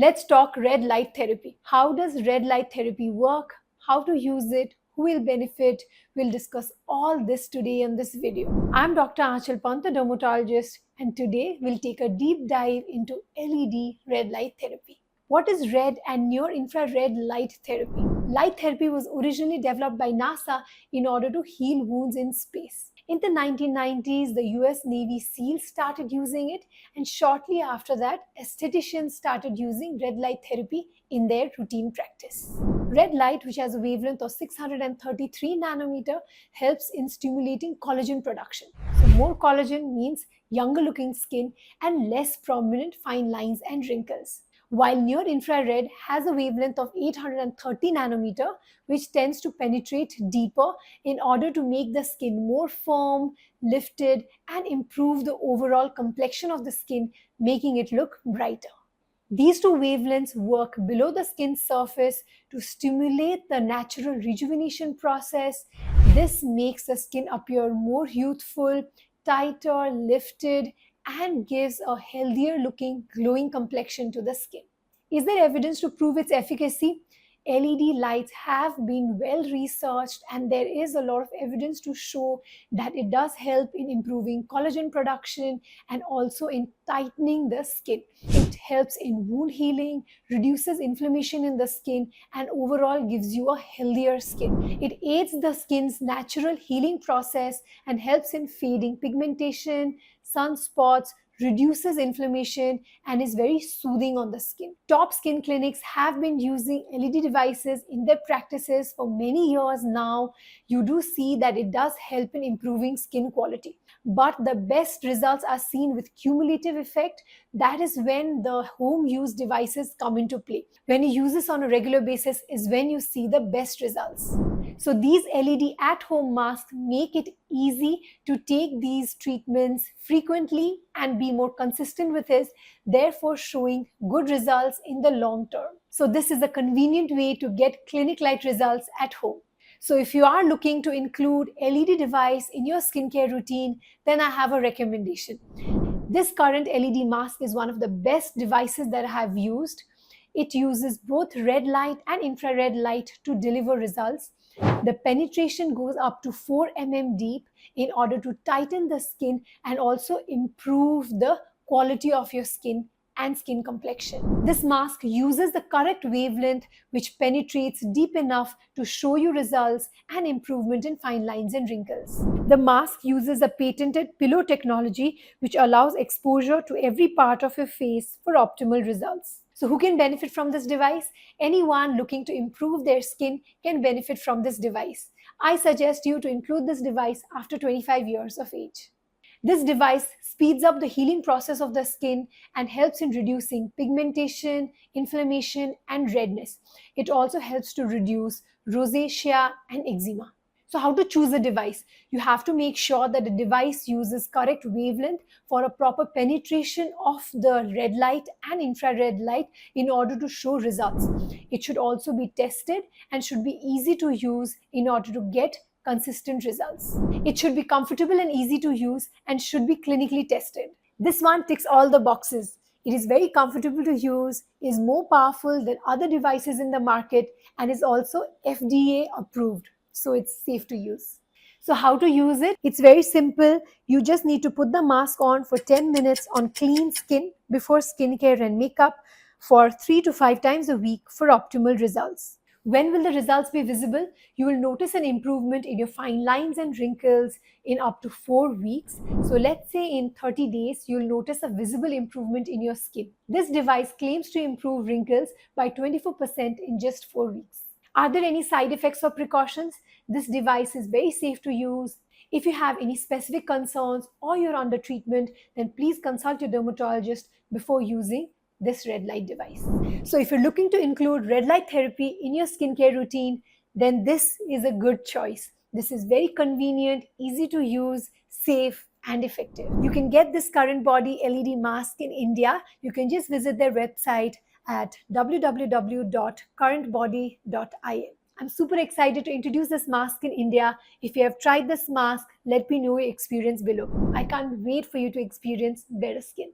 Let's talk red light therapy. How does red light therapy work? How to use it? Who will benefit? We'll discuss all this today in this video. I'm Dr. Aanchal Pant, a dermatologist, and today we'll take a deep dive into LED red light therapy. What is red and near infrared light therapy? Light therapy was originally developed by NASA in order to heal wounds in space. In the 1990s, the US Navy SEALs started using it, and shortly after that, aestheticians started using red light therapy in their routine practice. Red light, which has a wavelength of 633 nanometer, helps in stimulating collagen production. So more collagen means younger looking skin and less prominent fine lines and wrinkles. While near infrared has a wavelength of 830 nanometer, which tends to penetrate deeper in order to make the skin more firm, lifted, and improve the overall complexion of the skin, making it look brighter. These two wavelengths work below the skin surface to stimulate the natural rejuvenation process. This makes the skin appear more youthful, tighter, lifted, and gives a healthier looking, glowing complexion to the skin. Is there evidence to prove its efficacy? LED lights have been well researched, and there is a lot of evidence to show that it does help in improving collagen production and also in tightening the skin. It helps in wound healing, reduces inflammation in the skin, and overall gives you a healthier skin. It aids the skin's natural healing process and helps in fading pigmentation, sunspots, reduces inflammation, and is very soothing on the skin. Top skin clinics have been using LED devices in their practices for many years now. You do see that it does help in improving skin quality. But the best results are seen with cumulative effect. That is when the home use devices come into play. When you use this on a regular basis is when you see the best results. So these LED at-home masks make it easy to take these treatments frequently and be more consistent with it, therefore showing good results in the long term. So this is a convenient way to get clinic-like results at home. So if you are looking to include LED device in your skincare routine, then I have a recommendation. This current LED mask is one of the best devices that I have used. It uses both red light and infrared light to deliver results. The penetration goes up to 4 mm deep in order to tighten the skin and also improve the quality of your skin and skin complexion. This mask uses the correct wavelength which penetrates deep enough to show you results and improvement in fine lines and wrinkles. The mask uses a patented pillow technology which allows exposure to every part of your face for optimal results. So who can benefit from this device? Anyone looking to improve their skin can benefit from this device. I suggest you to include this device after 25 years of age. This device speeds up the healing process of the skin and helps in reducing pigmentation, inflammation, and redness. It also helps to reduce rosacea and eczema. So how to choose a device? You have to make sure that the device uses correct wavelength for a proper penetration of the red light and infrared light in order to show results. It should also be tested and should be easy to use in order to get consistent results. It should be comfortable and easy to use and should be clinically tested. This one ticks all the boxes. It is very comfortable to use, is more powerful than other devices in the market, and is also FDA approved. So it's safe to use. So how to use it? It's very simple. You just need to put the mask on for 10 minutes on clean skin before skincare and makeup for 3 to 5 times a week for optimal results. When will the results be visible? You will notice an improvement in your fine lines and wrinkles in up to 4 weeks. So let's say in 30 days, you'll notice a visible improvement in your skin. This device claims to improve wrinkles by 24% in just 4 weeks. Are there any side effects or precautions? This device is very safe to use. If you have any specific concerns or you're under treatment, then please consult your dermatologist before using this red light device. So if you're looking to include red light therapy in your skincare routine, then this is a good choice. This is very convenient, easy to use, safe, and effective. You can get this current body LED mask in India. You can just visit their website at www.currentbody.in. I'm super excited to introduce this mask in India. If you have tried this mask, let me know your experience below. I can't wait for you to experience better skin.